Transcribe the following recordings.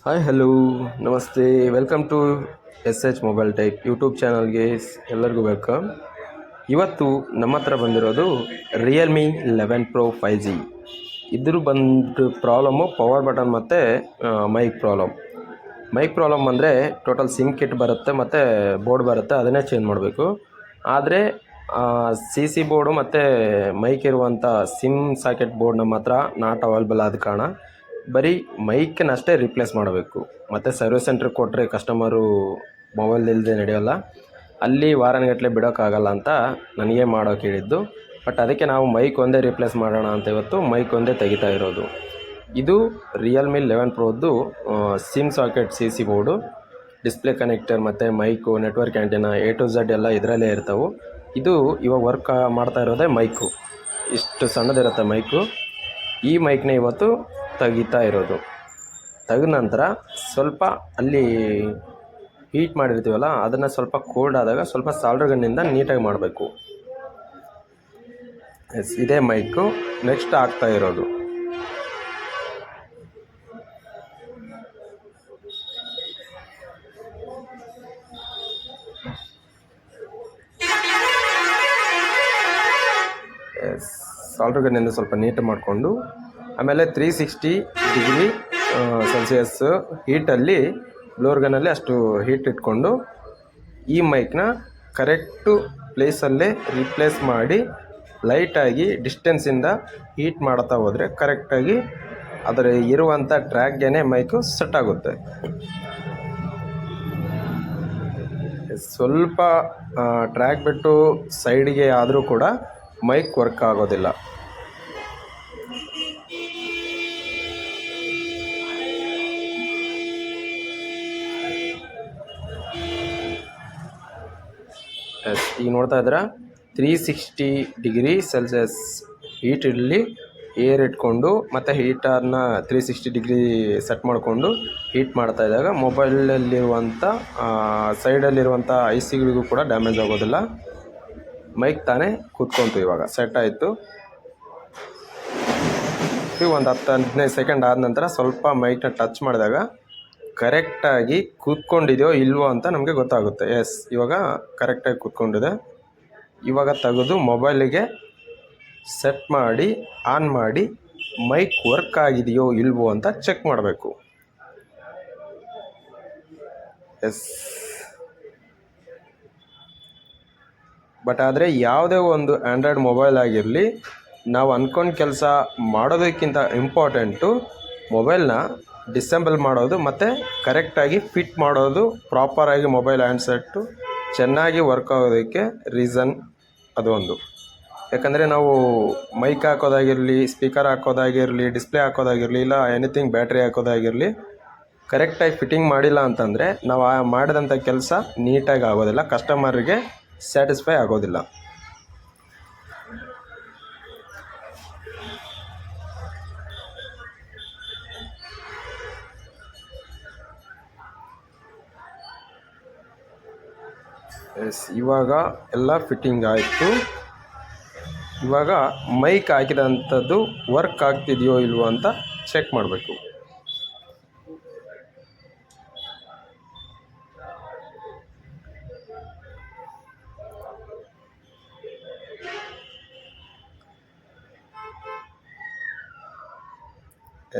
Hi hello ನಮಸ್ತೆ welcome to S H mobile type YouTube ಚಾನಲ್ಗೆ ಎಲ್ಲರಿಗೂ ವೆಲ್ಕಮ್. ಇವತ್ತು ನಮ್ಮ ಹತ್ರ ಬಂದಿರೋದು ರಿಯಲ್ಮಿ 11 Pro 5G. ಇದ್ರ ಬಂದು ಪ್ರಾಬ್ಲಮ್ಮು ಪವರ್ ಬಟನ್ ಮತ್ತು ಮೈಕ್ ಪ್ರಾಬ್ಲಮ್ ಅಂದರೆ ಟೋಟಲ್ ಸಿಮ್ ಕಿಟ್ ಬರುತ್ತೆ ಮತ್ತು ಬೋರ್ಡ್ ಬರುತ್ತೆ, ಅದನ್ನೇ ಚೇಂಜ್ ಮಾಡಬೇಕು. ಆದರೆ ಸಿ ಬೋರ್ಡು ಮತ್ತು ಮೈಕ್ ಇರುವಂಥ ಸಿಮ್ ಸಾಕೆಟ್ ಬೋರ್ಡ್ ನಮ್ಮ ಹತ್ರ ನಾಟ್ ಅವೈಲೇಬಲ್ ಆದ ಕಾರಣ ಬರೀ ಮೈಕನ್ನಷ್ಟೇ ರಿಪ್ಲೇಸ್ ಮಾಡಬೇಕು. ಮತ್ತು ಸರ್ವಿಸ್ ಸೆಂಟ್ರಿಗೆ ಕೊಟ್ಟರೆ ಕಸ್ಟಮರು ಮೊಬೈಲ್ ಇಲ್ಲದೆ ನಡೆಯೋಲ್ಲ, ಅಲ್ಲಿ ವಾರಗಟ್ಟಲೆ ಬಿಡೋಕ್ಕಾಗಲ್ಲ ಅಂತ ನನಗೆ ಮಾಡೋಕೆ ಹೇಳಿದ್ದು. ಬಟ್ ಅದಕ್ಕೆ ನಾವು ಮೈಕ್ ಒಂದೇ ರಿಪ್ಲೇಸ್ ಮಾಡೋಣ ಅಂತ ಇವತ್ತು ಮೈಕ್ ಒಂದೇ ತೆಗಿತಾ ಇರೋದು. ಇದು ರಿಯಲ್ಮಿ 11 Proದು SIM socket C board, display connector ಮತ್ತು mic, network antenna A to Z ಎಲ್ಲ ಇದರಲ್ಲೇ ಇರ್ತವೆ. ಇದು ಇವಾಗ ವರ್ಕ್ ಮಾಡ್ತಾ ಇರೋದೇ ಮೈಕು, ಇಷ್ಟು ಸಣ್ಣದಿರುತ್ತೆ ಮೈಕು. ಈ ಮೈಕ್ನ ಇವತ್ತು ತೆಗಿತಾ ಇರೋದು. ತೆಗೆದ ನಂತರ ಸ್ವಲ್ಪ ಅಲ್ಲಿ ಹೀಟ್ ಮಾಡಿರ್ತೀವಲ್ಲ, ಅದನ್ನು ಸ್ವಲ್ಪ ಕೋಲ್ಡ್ ಆದಾಗ ಸ್ವಲ್ಪ ಸಾಲ್ಡರ್ ಗನ್ನಿಂದ ನೀಟಾಗಿ ಮಾಡಬೇಕು. ಇದೇ ಮೈಕು ನೆಕ್ಸ್ಟ್ ಆಗ್ತಾ ಇರೋದು. ಸಾಲ್ಡರ್ ಗನ್ನಿಂದ ಸ್ವಲ್ಪ ನೀಟ್ ಮಾಡಿಕೊಂಡು ಆಮೇಲೆ 360 ಡಿಗ್ರಿ ಸೆಲ್ಸಿಯಸ್ ಹೀಟಲ್ಲಿ ಬ್ಲೋರ್ ಗನ್ನಲ್ಲಿ ಅಷ್ಟು ಹೀಟ್ ಇಟ್ಕೊಂಡು ಈ ಮೈಕ್ನ ಕರೆಕ್ಟು ಪ್ಲೇಸಲ್ಲೇ ರಿಪ್ಲೇಸ್ ಮಾಡಿ ಲೈಟಾಗಿ ಡಿಸ್ಟೆನ್ಸಿಂದ ಹೀಟ್ ಮಾಡ್ತಾ ಹೋದರೆ ಕರೆಕ್ಟಾಗಿ ಅದರ ಇರುವಂಥ ಟ್ರ್ಯಾಕ್ಗೆ ಮೈಕು ಸೆಟ್ ಆಗುತ್ತೆ. ಸ್ವಲ್ಪ ಟ್ರ್ಯಾಕ್ ಬಿಟ್ಟು ಸೈಡಿಗೆ ಆದರೂ ಕೂಡ ಮೈಕ್ ವರ್ಕ್ ಆಗೋದಿಲ್ಲ. ಈಗ ನೋಡ್ತಾ ಇದ್ದೀರಾ 360 ಡಿಗ್ರಿ ಸೆಲ್ಸಿಯಸ್ ಹೀಟ್ ಇರಲಿ, ಏರ್ ಇಟ್ಕೊಂಡು ಮತ್ತು ಹೀಟರ್ನ 360 ಡಿಗ್ರಿ ಸೆಟ್ ಮಾಡಿಕೊಂಡು ಹೀಟ್ ಮಾಡ್ತಾ ಇದ್ದಾಗ ಮೊಬೈಲಲ್ಲಿರುವಂಥ ಸೈಡಲ್ಲಿರುವಂಥ ಐಸಿಗಳಿಗೂ ಕೂಡ ಡ್ಯಾಮೇಜ್ ಆಗೋದಿಲ್ಲ. ಮೈಕ್ ತಾನೇ ಕೂತ್ಕೊಂತು. ಇವಾಗ ಸೆಟ್ ಆಯಿತು. ಒಂದು 10-15 ಸೆಕೆಂಡ್ ಆದ ನಂತರ ಸ್ವಲ್ಪ ಮೈಕ್ನ ಟಚ್ ಮಾಡಿದಾಗ ಕರೆಕ್ಟಾಗಿ ಕೂತ್ಕೊಂಡಿದೆಯೋ ಇಲ್ವೋ ಅಂತ ನಮಗೆ ಗೊತ್ತಾಗುತ್ತೆ. ಎಸ್, ಇವಾಗ ಕರೆಕ್ಟಾಗಿ ಕೂತ್ಕೊಂಡಿದೆ. ಇವಾಗ ತೆಗೆದು ಮೊಬೈಲಿಗೆ ಸೆಟ್ ಮಾಡಿ ಆನ್ ಮಾಡಿ ಮೈಕ್ ವರ್ಕ್ ಆಗಿದೆಯೋ ಇಲ್ವೋ ಅಂತ ಚೆಕ್ ಮಾಡಬೇಕು. ಎಸ್, ಬಟ್ ಆದರೆ ಯಾವುದೇ ಒಂದು ಆ್ಯಂಡ್ರಾಯ್ಡ್ ಮೊಬೈಲ್ ಆಗಿರಲಿ, ನಾವು ಅಂದ್ಕೊಂಡು ಕೆಲಸ ಮಾಡೋದಕ್ಕಿಂತ ಇಂಪಾರ್ಟೆಂಟು ಮೊಬೈಲ್ನ ಡಿಸೆಂಬಲ್ ಮಾಡೋದು ಮತ್ತು ಕರೆಕ್ಟಾಗಿ ಫಿಟ್ ಮಾಡೋದು. ಪ್ರಾಪರಾಗಿ ಮೊಬೈಲ್ ಹ್ಯಾಂಡ್ಸೆಟ್ಟು ಚೆನ್ನಾಗಿ ವರ್ಕ್ ಆಗೋದಕ್ಕೆ ರೀಸನ್ ಅದು ಒಂದು. ಯಾಕಂದರೆ ನಾವು ಮೈಕ್ ಹಾಕೋದಾಗಿರಲಿ, ಸ್ಪೀಕರ್ ಹಾಕೋದಾಗಿರಲಿ, ಡಿಸ್ಪ್ಲೇ ಹಾಕೋದಾಗಿರಲಿ, ಇಲ್ಲ ಎನಿಥಿಂಗ್ ಬ್ಯಾಟ್ರಿ ಹಾಕೋದಾಗಿರಲಿ, ಕರೆಕ್ಟಾಗಿ ಫಿಟ್ಟಿಂಗ್ ಮಾಡಿಲ್ಲ ಅಂತಂದರೆ ನಾವು ಮಾಡಿದಂಥ ಕೆಲಸ ನೀಟಾಗಿ ಆಗೋದಿಲ್ಲ, ಕಸ್ಟಮರಿಗೆ ಸ್ಯಾಟಿಸ್ಫೈ ಆಗೋದಿಲ್ಲ. ಎಸ್, ಇವಾಗ ಎಲ್ಲ ಫಿಟ್ಟಿಂಗ್ ಆಯಿತು. ಇವಾಗ ಮೈಕ್ ಹಾಕಿದಂಥದ್ದು ವರ್ಕ್ ಆಗ್ತಿದೆಯೋ ಇಲ್ವೋ ಅಂತ ಚೆಕ್ ಮಾಡಬೇಕು.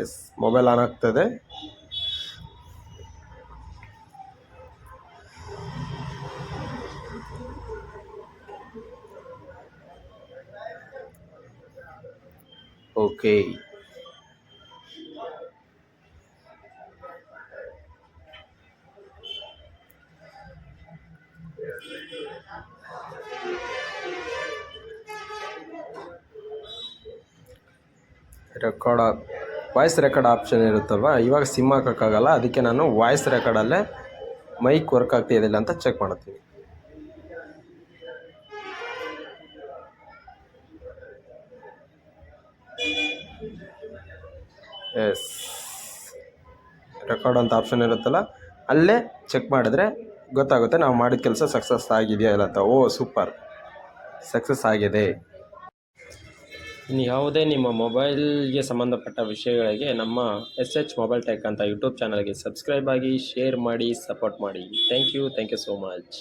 ಎಸ್, ಮೊಬೈಲ್ ಆನ್ ಆಗ್ತದೆ. ಓಕೆ, ವಾಯ್ಸ್ ರೆಕಾರ್ಡ್ ಆಪ್ಷನ್ ಇರುತ್ತಲ್ವ, ಇವಾಗ ಸಿಮ್ ಹಾಕೋಕ್ಕಾಗಲ್ಲ, ಅದಕ್ಕೆ ನಾನು ವಾಯ್ಸ್ ರೆಕಾರ್ಡಲ್ಲೇ ಮೈಕ್ ವರ್ಕ್ ಆಗ್ತಿದಿಲ್ಲ ಅಂತ ಚೆಕ್ ಮಾಡ್ತೀನಿ. ಎಸ್, ರೆಕಾರ್ಡ್ ಅಂತ ಆಪ್ಷನ್ ಇರುತ್ತಲ್ಲ, ಅಲ್ಲೇ ಚೆಕ್ ಮಾಡಿದ್ರೆ ಗೊತ್ತಾಗುತ್ತೆ ನಾವು ಮಾಡಿದ ಕೆಲಸ ಸಕ್ಸಸ್ ಆಗಿದೆಯಾ ಇಲ್ಲ ಅಂತ. ಓ ಸೂಪರ್, ಸಕ್ಸಸ್ ಆಗಿದೆ. ಇನ್ನು ಯಾವುದೇ ನಿಮ್ಮ ಮೊಬೈಲ್ಗೆ ಸಂಬಂಧಪಟ್ಟ ವಿಷಯಗಳಿಗೆ ನಮ್ಮ SH ಮೊಬೈಲ್ ಟೆಕ್ ಅಂತ ಯೂಟ್ಯೂಬ್ ಚಾನಲ್ಗೆ ಸಬ್ಸ್ಕ್ರೈಬ್ ಆಗಿ, ಶೇರ್ ಮಾಡಿ, ಸಪೋರ್ಟ್ ಮಾಡಿ. Thank you so much.